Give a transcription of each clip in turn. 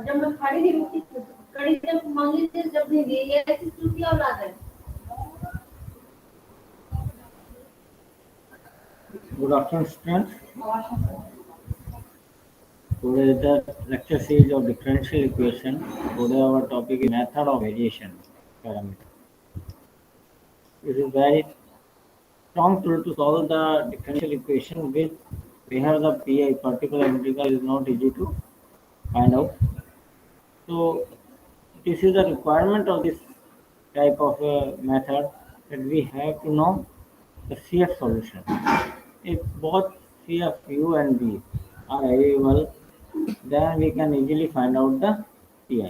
और जब मैं खड़ी नहीं रुकी कड़ी जब मांगी थी जब नहीं दी ये ऐसी चुटिया औलाद है. Good afternoon, students. Today is the lecture series of differential equation. Today our topic is method of variation parameter. This is very strong tool to solve the differential equation with where the pi particular integral is not easy to find out. So this is the requirement of this type of method that we have to know the CF solution. If both CF u and v are available, then we can easily find out the pi.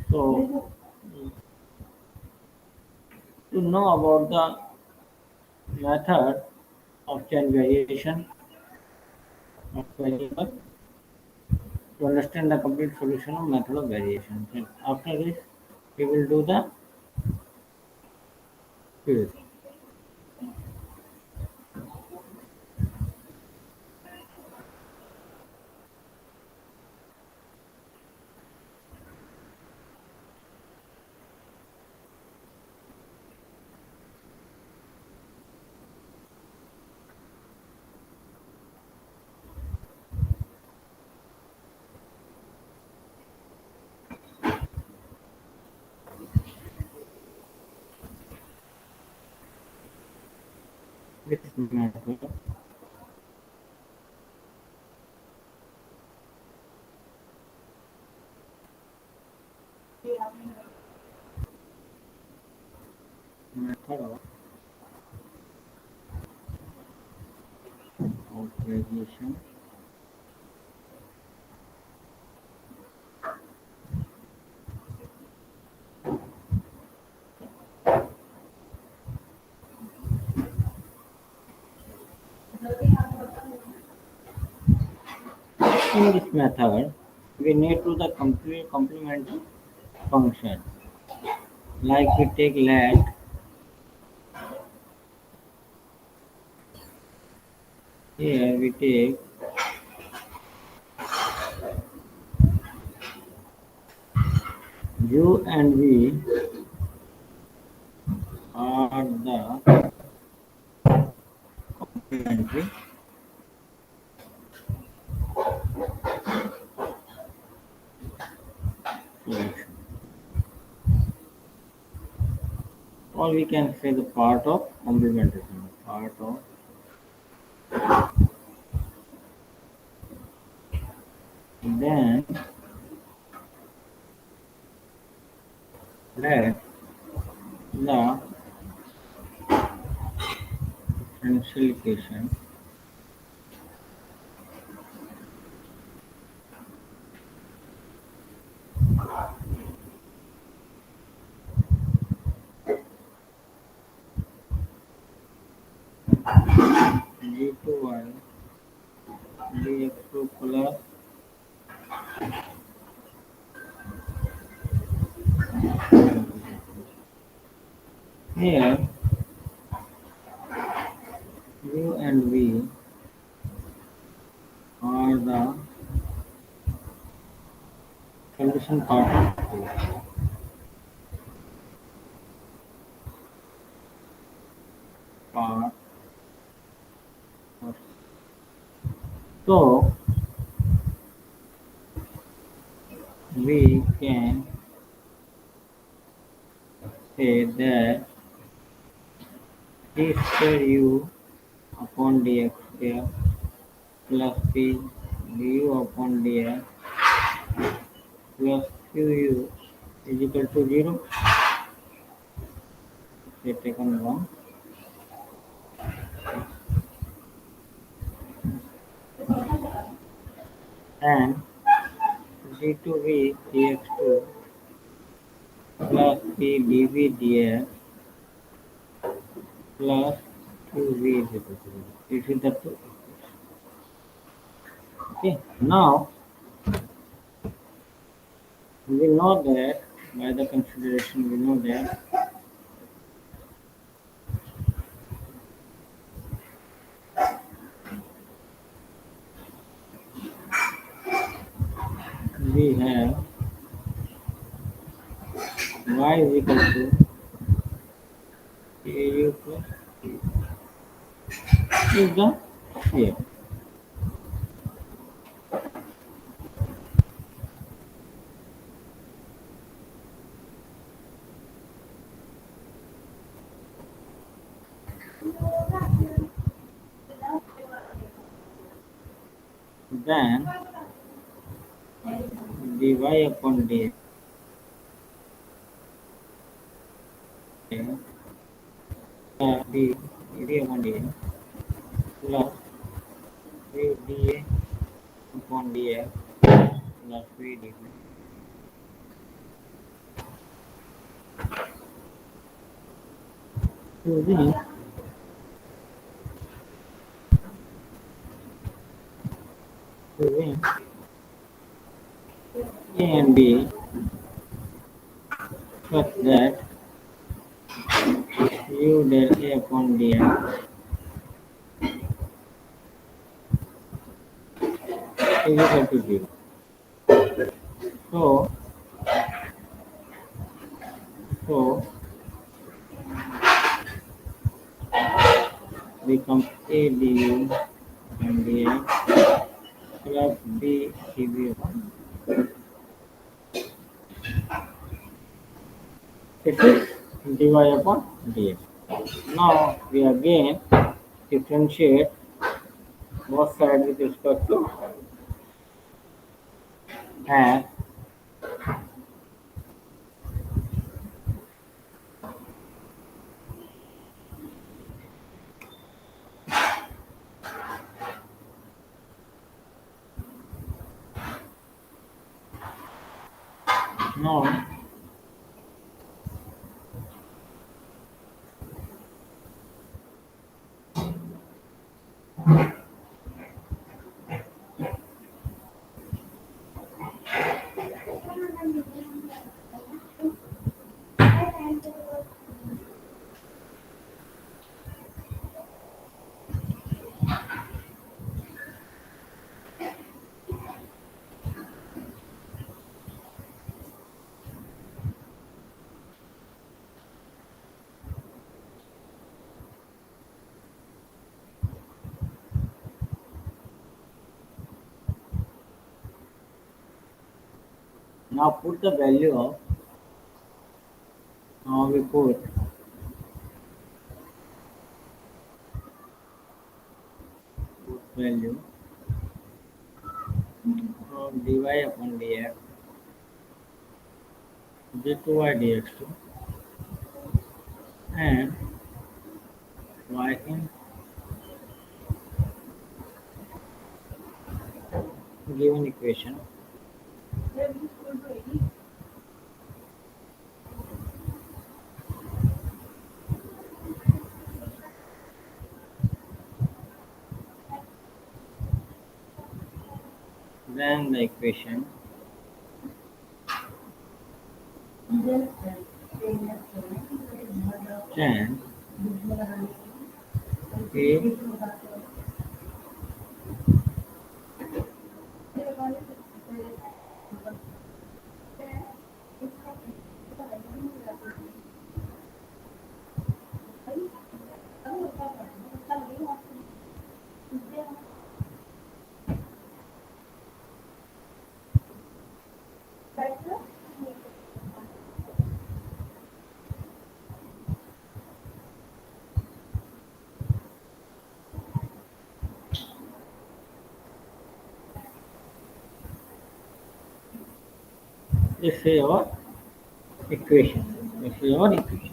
So to know about the method of chain variation of variable, to understand the complete solution of method of variation. And after this, we will do the quiz. This method of variation in this method we need to the complete complement function like we take let here we take u and v are the complementary solution, or we can say the part of complementation, part of then let the differential equation g2y dx2 plus here u and v are the solution part of part of. So we can say that d square u upon dx square plus p du upon dx plus qu is equal to 0. We taken 1 and d2v dx2 plus p dv dx plus qv is equal to 0. This is the two. Okay. Now we know that by the consideration we know that we have y is equal to au plus is the here. Then dy upon dx d d upon dx plus v dA upon dx plus v dv. Using using a and b such that u del a upon dx is equal to 0. So, so becomes a du upon dx plus b dv upon. It is dy upon dx. Now we again differentiate both sides with respect to and now now put the value of now we put value of dy upon dx d2y dx2 and y in given equation. Then the equation can be this is our equation. This is our equation.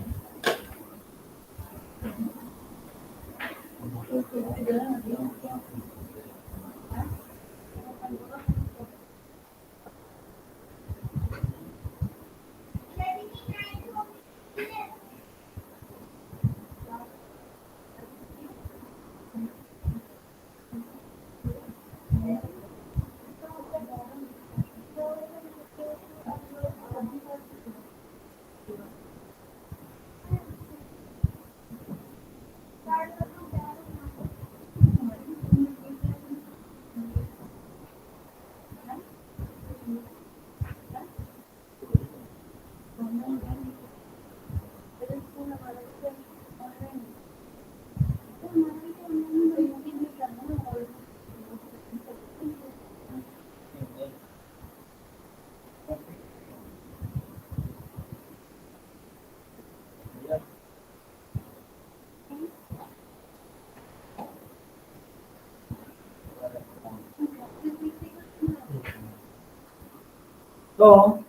So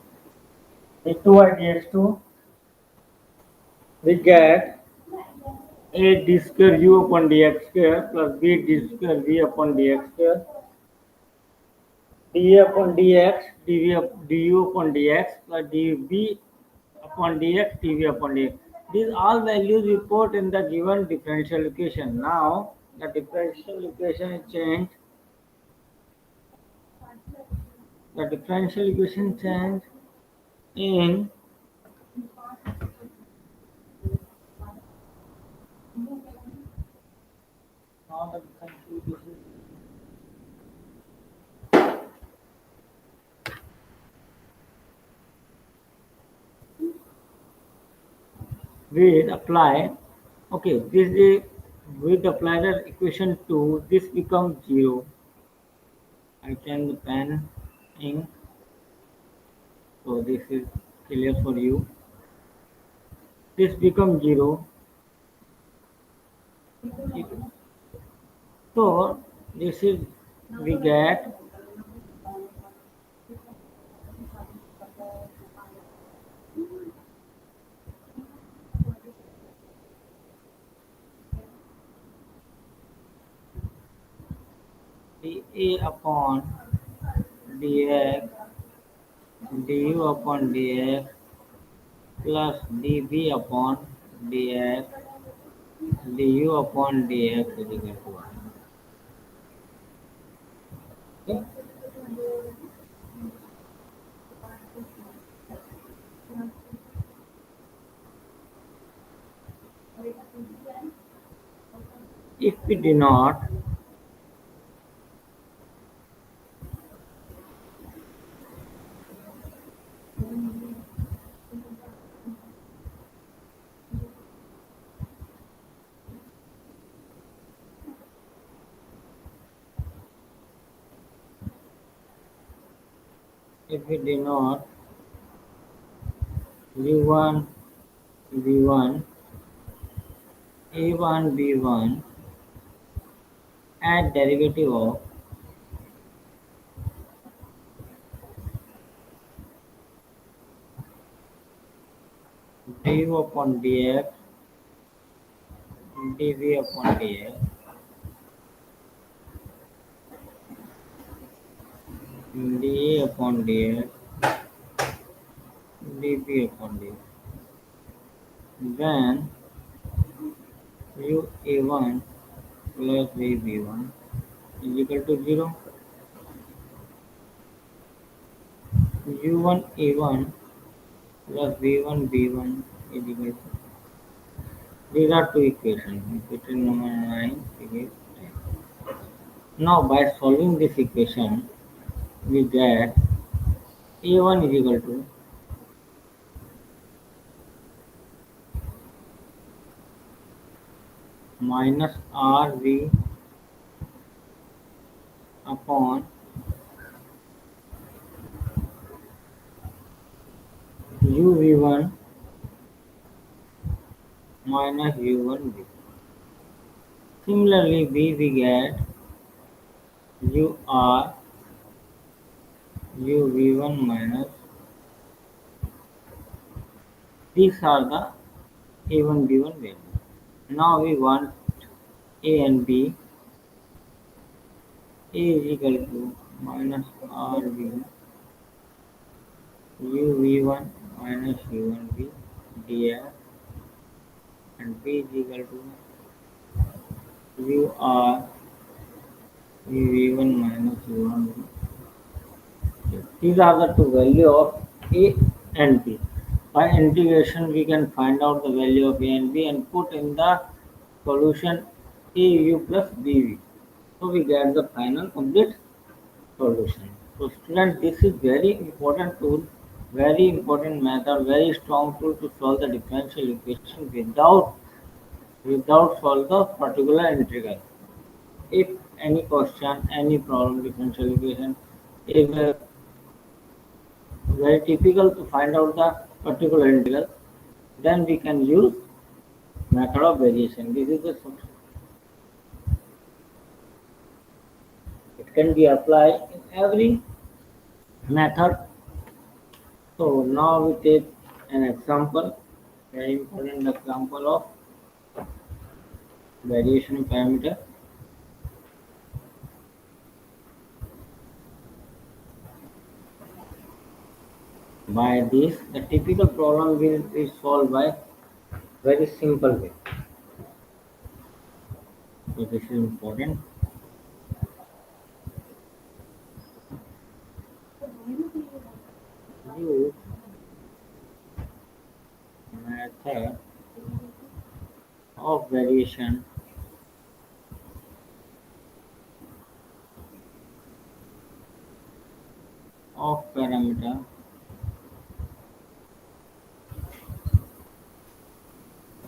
the 2 we get a d square u upon dx square plus b d square v upon dx square dA upon dx du upon dx plus dv upon dx dv upon dx. These all values we put in the given differential equation. Now the differential equation is changed. The differential equation changed in now the differential equation we apply. Okay, this is with apply the equation 2. This becomes 0. I change the pen ink, so this is clear for you. This becomes 0. So this is we get dA upon dx du upon dx plus dv upon dx du upon dx is equal to 1. Okay? If we denote u1 v1 a1 b1 add derivative of du upon dx dv upon dx dA upon dx dv upon dx. Then u a1 plus v b1 is equal to 0. u1 a1 plus v1 b1 is equal to. These are two equations. Equation number 9 is 10. Now by solving this equation, we get a1 is equal to minus rv upon uv1 minus u1 v. Similarly, b we get ur uv1 minus. These are the a1 b1 values. Now we want a and b. A is equal to minus rv uv1 minus u1v dx and b is equal to ur uv1 minus u1v. These are the two values of a and b. By integration, we can find out the value of a and b and put in the solution au plus bv. So we get the final complete solution. So students, this is very important tool, very important method, very strong tool to solve the differential equation without solve the particular integral. If any question, any problem differential equation is very difficult to find out the particular integral, then we can use method of variation. This is the solution. It can be applied in every method So now we take an example, very important example of variation parameter. By this, the typical problem will be solved by very simple way. So this is important. Use method of variation of parameter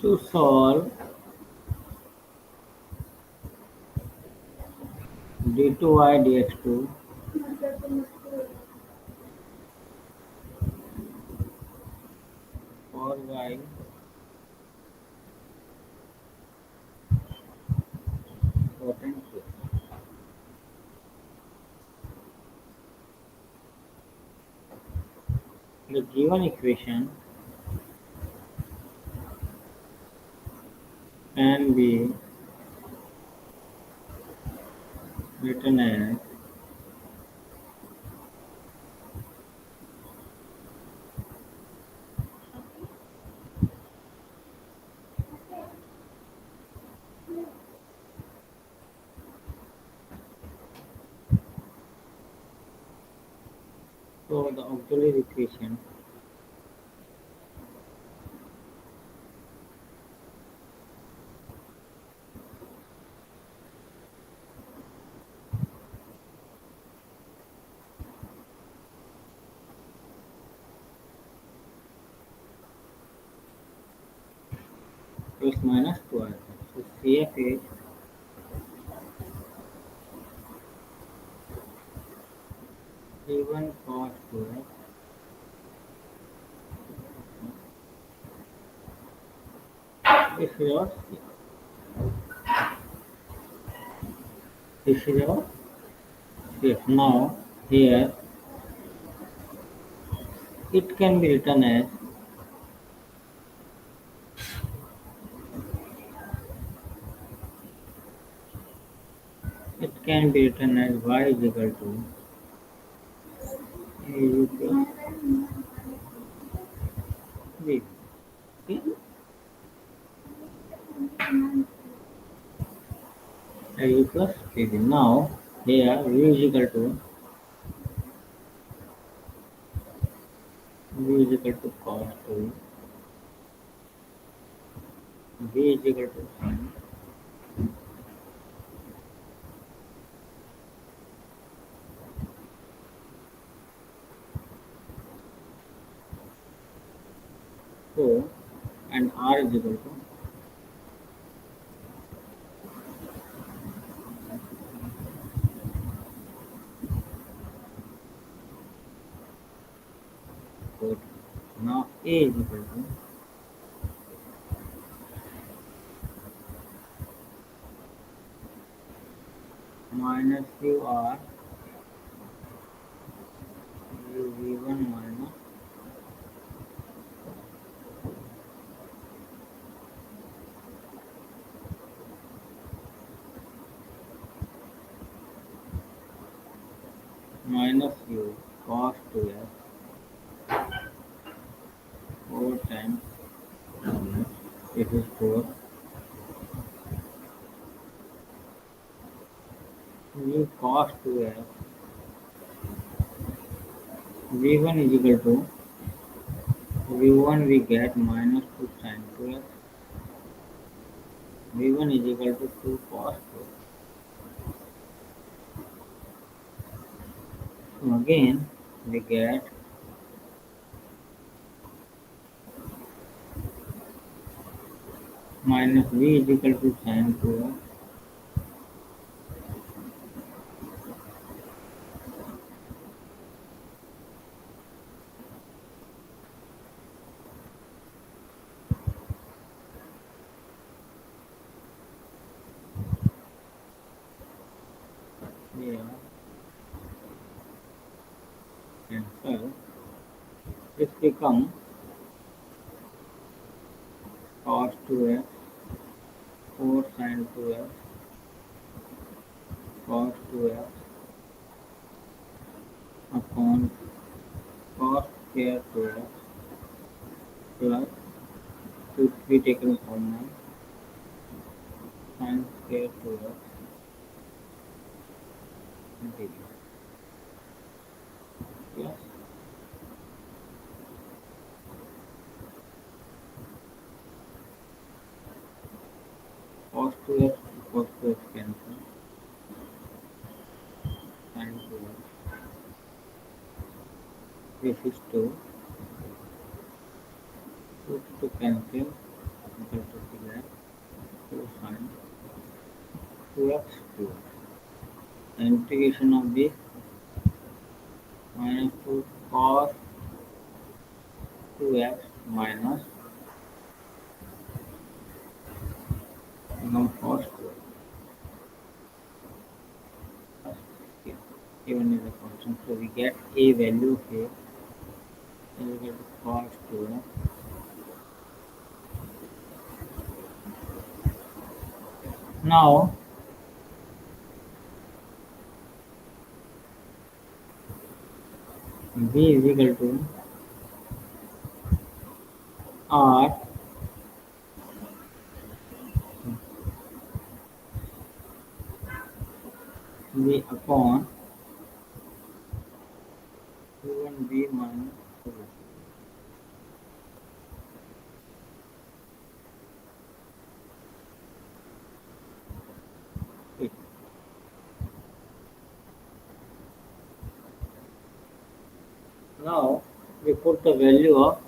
to solve d2y dx2 for y potential. The given equation can be written as so the auxiliary equation plus minus 2 so CF is C1 cos 2x this is our this is our CF. Now here it can be written as it can be written as y is equal to AU plus B. Okay? AU plus BB. Now here V is equal to V is equal to cos 2 V is equal to sin. So and R is equal to cos. Now A is equal to minus UR UV1 minus minus U cos 2x 4 times this is 4 U cos 2x V1 is equal to V1 we get minus 2 sin 2x V1 is equal to 2 cos 2. So again we get minus V is equal to sin 2x here cancel. This becomes cos 2x 4 sin 2x cos 2x upon cos square 2x plus 2 to be taken common sin square 2x integral plus cos 2x cos 2x cancel sin 2x. This is 2. 2 to cancel equal to the 2 sin 2x 2. The integration of this minus 2 cos 2x minus become cos 2x. Okay. Given is a constant, so we get a value here. So we get cos 2x. Now b is equal to r b upon q1 b minus q1. Okay. Now we put the value of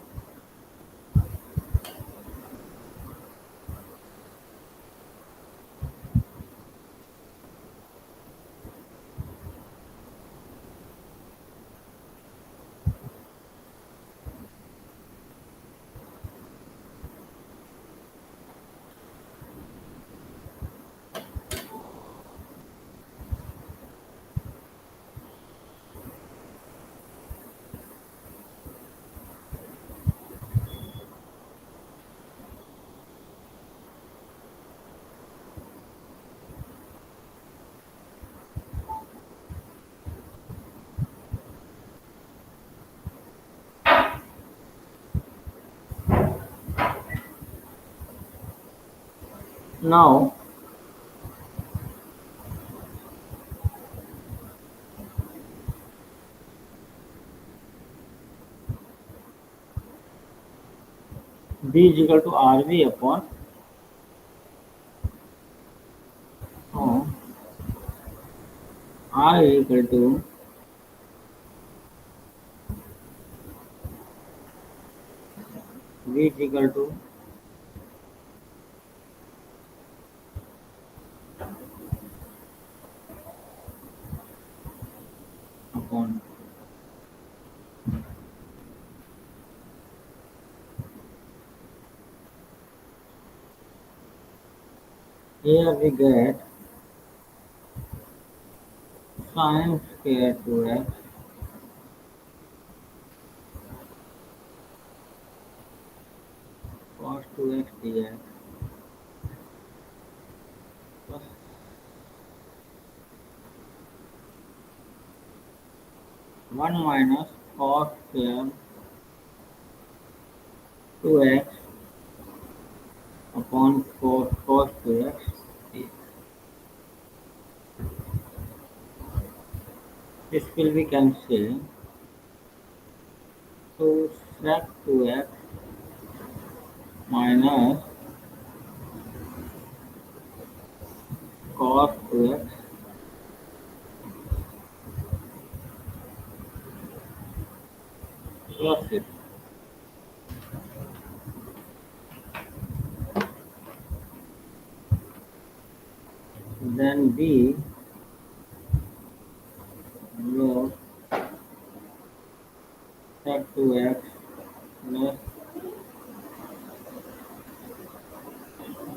now b is equal to rv upon oh, r is equal to v is equal to upon here we get sin square 2x cos 2x dx plus 1 minus cos square 2x upon cos 2x dx. This will be cancelled. So sec 2x minus cos 2x plus it. Then b log sec 2x plus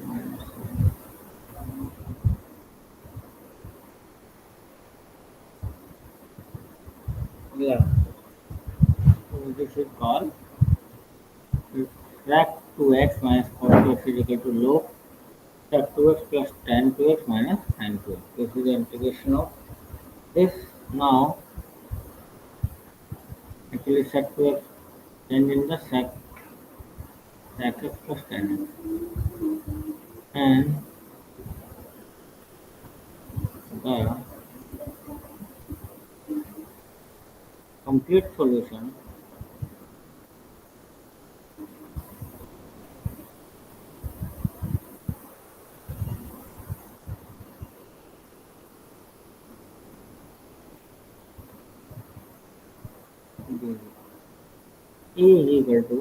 minus yeah. This is called sec 2x minus cos 2x is equal to log sec 2x plus tan 2x minus sin 2x. This is the integration of this. Now, actually sec 2x change in the sec x plus tan x. And the complete solution is E is equal to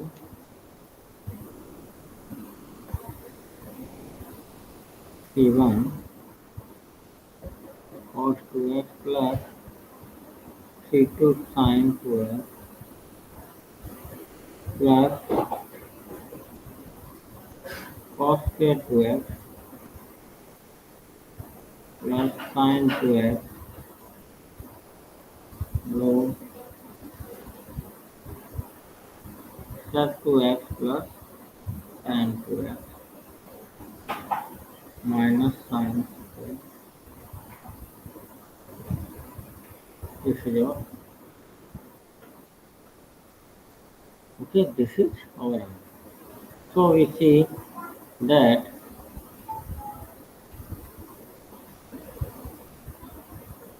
C1 cos 2x plus C2 sin 2x plus cos square 2x plus sin 2x log sec 2x plus tan 2x minus sin 2x. This is your okay. This is our answer. So we see that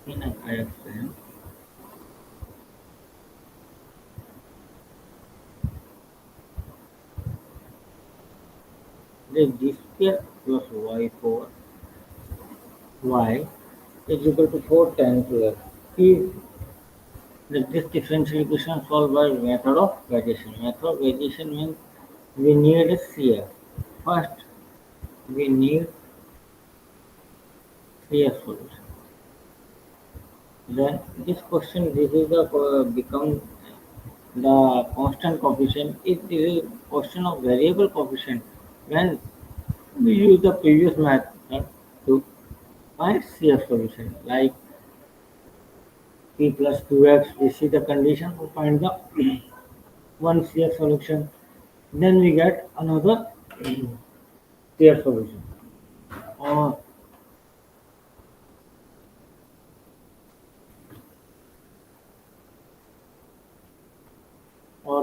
in I explain this d square plus y4 y is equal to 4 tan 2x. If this differential equation solved by method of variation. Method of variation means we need a CF. First, we need CF solution. Then this question, this is the become the constant coefficient. It is a question of variable coefficient. When we use the previous method to find CF solution, like p plus 2x, we see the condition to find the one CF solution. Then we get another CF solution. Or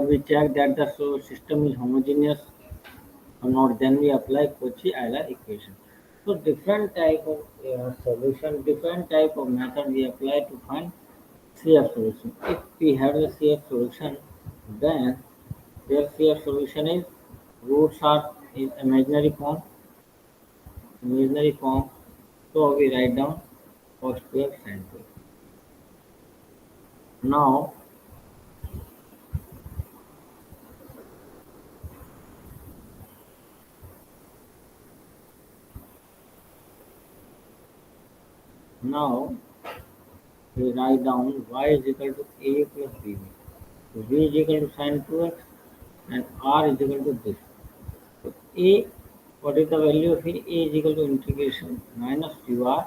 we check that the system is homogeneous or not, then we apply Cauchy-Euler equation. So different type of solution, different type of method we apply to find CF solution. If we have the CF solution, then their CF solution is roots are in imaginary form. So we write down cos 2x sin 2x. Now, now we write down y is equal to a plus b. So v is equal to sin 2x and r is equal to this. So a, what is the value of a? A is equal to integration minus ur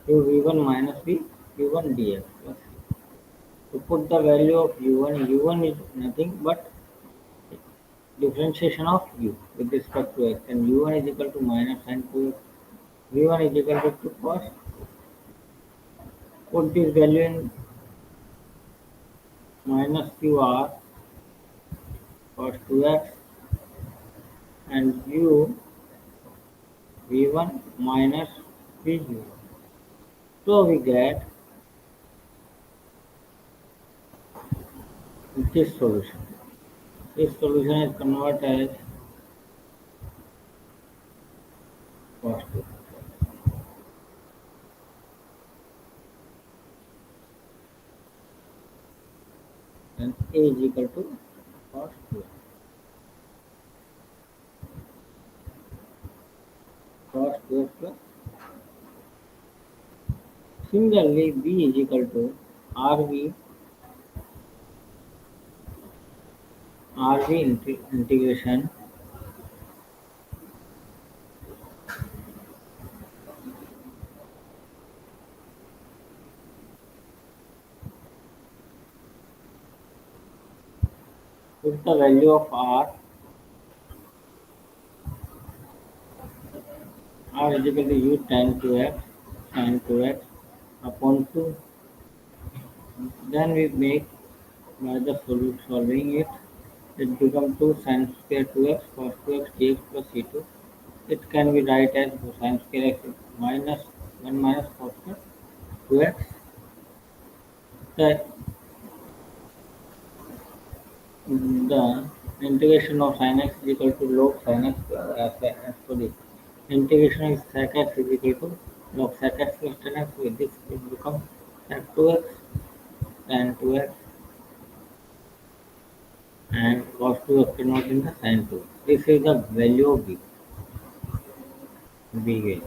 to v1 minus v u1 dx. Plus. To put the value of u1 is nothing but differentiation of u with respect to x, and u1 is equal to minus sin 2x, v1 is equal to 2 cos. Put this value in minus ur cos 2x and u v1 minus vu. So we get this solution. This solution is converted as cos 2 and a is equal to cos 2 cos 2 plus. Similarly, b is equal to integration Put the value of r is equal to u tan 2x sin 2x upon 2. Then we make by the solving it. It becomes 2 sin square 2x cos 2x dx plus c2. It can be written as sin square x minus 1 minus cos square 2x. The, the integration of sin x is equal to log sin x sorry. Integration of sec x is equal to log sec x plus tan x. With this it becomes sec 2x tan 2x and cos 2x converted into sin 2. This is the value of b value.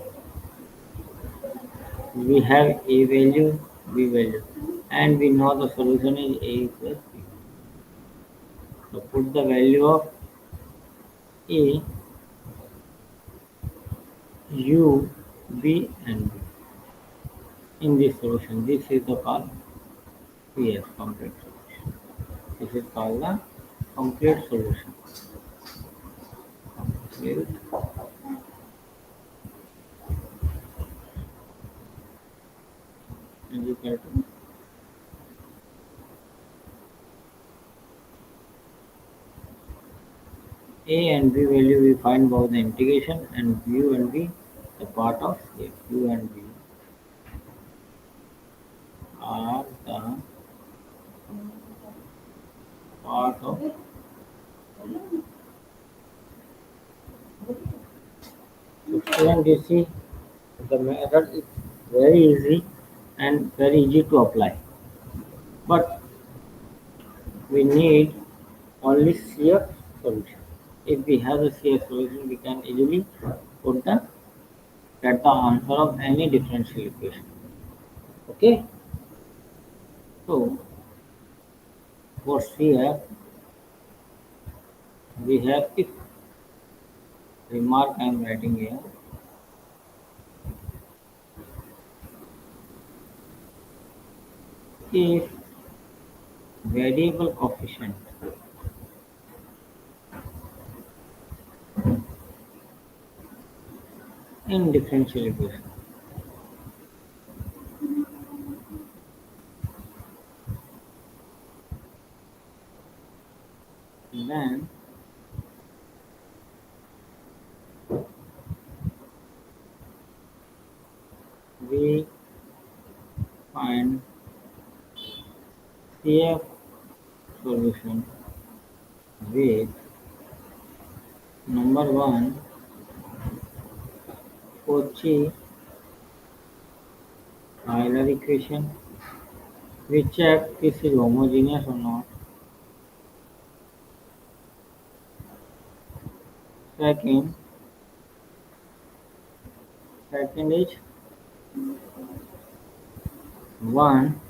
We have a value, b value, and we know the solution is a plus b. So put the value of a, u, b, and b in this solution. This is the called PS complete solution. This is called the complete solution. Complete is equal to a and b value we find by the integration, and u and b the part of a. U and b are the part of. So student, you see the method is very easy and very easy to apply. But we need only CF solution. If we have the CF solution, we can easily put the get the answer of any differential equation. Okay. So for CF, we have if remark I am writing here. If variable coefficient in differential equation, then we find CF solution with number 1 Cauchy Euler equation. We check this is homogeneous or not. Second is 1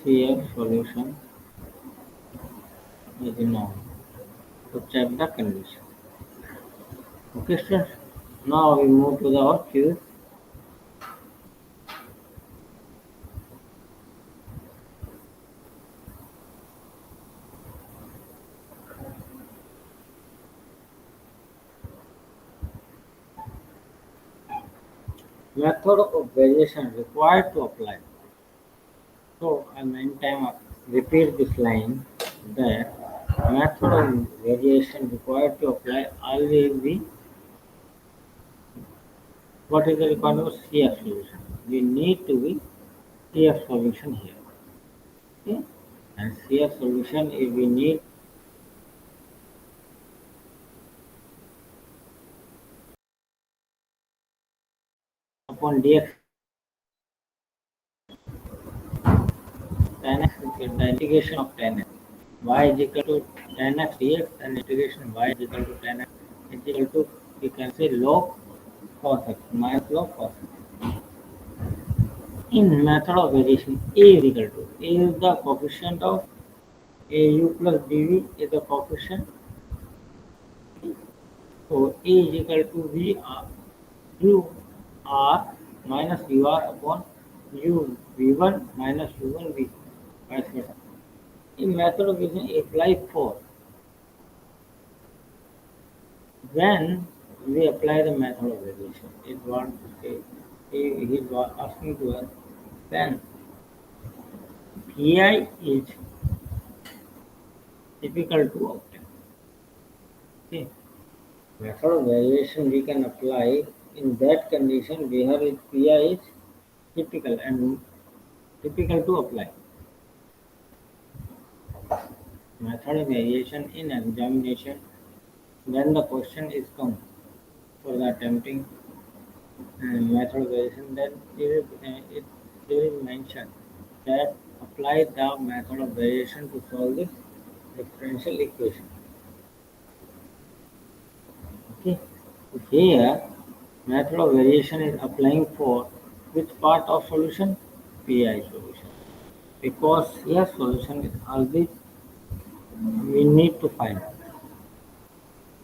CF solution is known. To check the condition. Okay, sir. Now we move to the our cube. Method of variation required to apply. So I many time repeat this line that method of variation required to apply always be what is the requirement of CF solution. We need to be CF solution here. Okay? And CF solution if we need upon dx tan x is the integration of tan x. Y is equal to tan x dx and integration y is equal to tan x is equal to we can say log cos x minus log cos x. In method of variation, A is equal to A is the coefficient of AU plus BV is the coefficient. So A is equal to U R minus UR upon U V1 minus U1 V vice versa. In method of using apply for, when we apply the method of variation, it wants to say, he is asking to us, when Pi is difficult to obtain. Okay. Method of variation we can apply in that condition where its Pi is typical and difficult to apply. Method of variation in examination, when the question is come for the attempting method of variation, then there is mentioned that apply the method of variation to solve this differential equation. Okay. Here, method of variation is applying for which part of solution? Pi solution. Because here solution is always we need to find.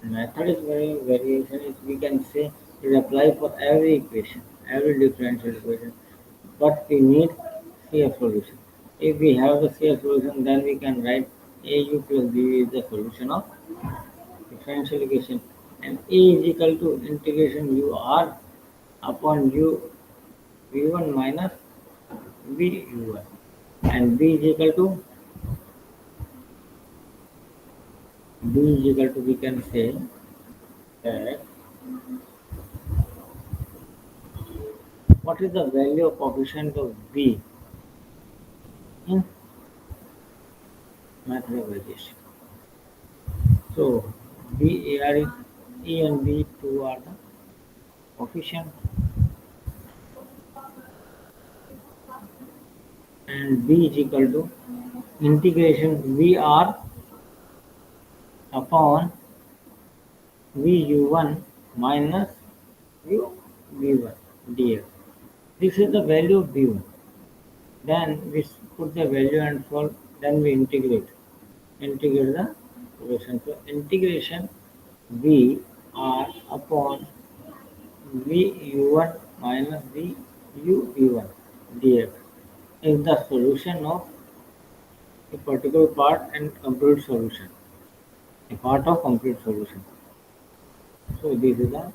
Method is variation is we can say is apply for every equation, every differential equation. But we need CF solution. If we have the CF solution, then we can write AU plus BV is the solution of differential equation, and A is equal to integration UR upon U V1 minus VU1, and B is equal to we can say that what is the value of coefficient of B in method of variation. So B A R is A and B two are the coefficient, and B is equal to integration VR upon VU1 minus VV1 dx. This is the value of V1. Then we put the value and solve. Then we integrate the solution. So integration V R upon VU1 minus VUV1 dx is the solution of a particular part and complete solution. A part of complete solution. So this is the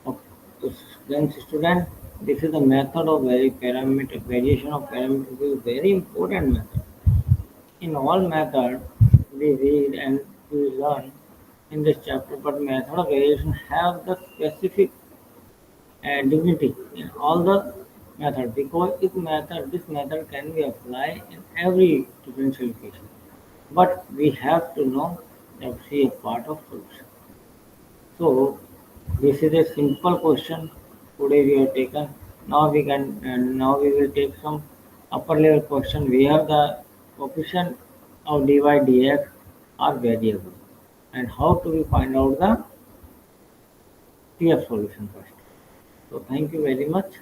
okay. So then student, this is the method of variation of parameter. This is very important method. In all method we read and we learn in this chapter, but method of variation have the specific dignity in all the method, because this method can be applied in every differential equation. But we have to know that see a part of solution. So this is a simple question today we have taken. Now we will take some upper level question. We have the coefficient of dy dx are variable, and how do we find out the TF solution first. So thank you very much.